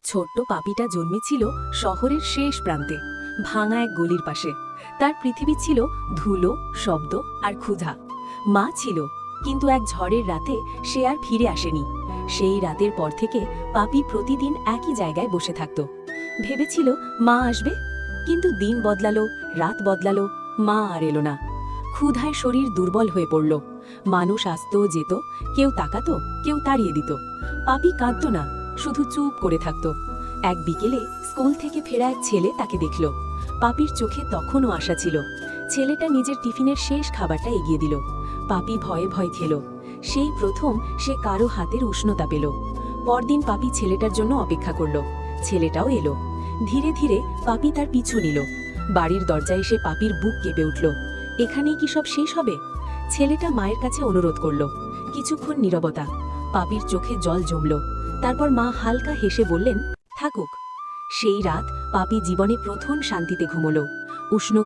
ছোট্ট পাপিটা জন্মেছিল শহরের শেষ প্রান্তে, ভাঙা এক গলির পাশে। তার পৃথিবী ছিল ধুলো, শব্দ আর ক্ষুধা। মা ছিল, কিন্তু এক ঝড়ের রাতে সে আর ফিরে আসেনি। সেই রাতের পর থেকে পাপি প্রতিদিন একই জায়গায় বসে থাকত। ভেবেছিল মা আসবে, কিন্তু দিন বদলালো, রাত বদলালো, মা আর এলো না। ক্ষুধায় শরীর দুর্বল হয়ে পড়ল। মানুষ আসতো যেত, কেউ তাকাতো, কেউ তাড়িয়ে দিত। পাপি কাঁদত না, শুধু চুপ করে থাকত। এক বিকেলে স্কুল থেকে ফেরা এক ছেলে তাকে দেখল। পাপির চোখে তখনও আশা ছিল। ছেলেটা নিজের টিফিনের শেষ খাবারটা এগিয়ে দিল। পাপি ভয়ে ভয়ে খেল। সেই প্রথম সে কারো হাতের উষ্ণতা পেল। পরদিন পাপি ছেলেটার জন্য অপেক্ষা করল। ছেলেটাও এলো। ধীরে ধীরে পাপি তার পিছু নিল। বাড়ির দরজায় এসে পাপির বুক কেঁপে উঠল। এখানেই কি সব শেষ হবে? ছেলেটা মায়ের কাছে অনুরোধ করল। কিছুক্ষণ নীরবতা। পাপির চোখে জল জমল। তারপর মা হালকা হেসে বললেন, থাকুক। সেই রাত পাপি জীবনে প্রথম শান্তিতে ঘুমল। উষ্ণ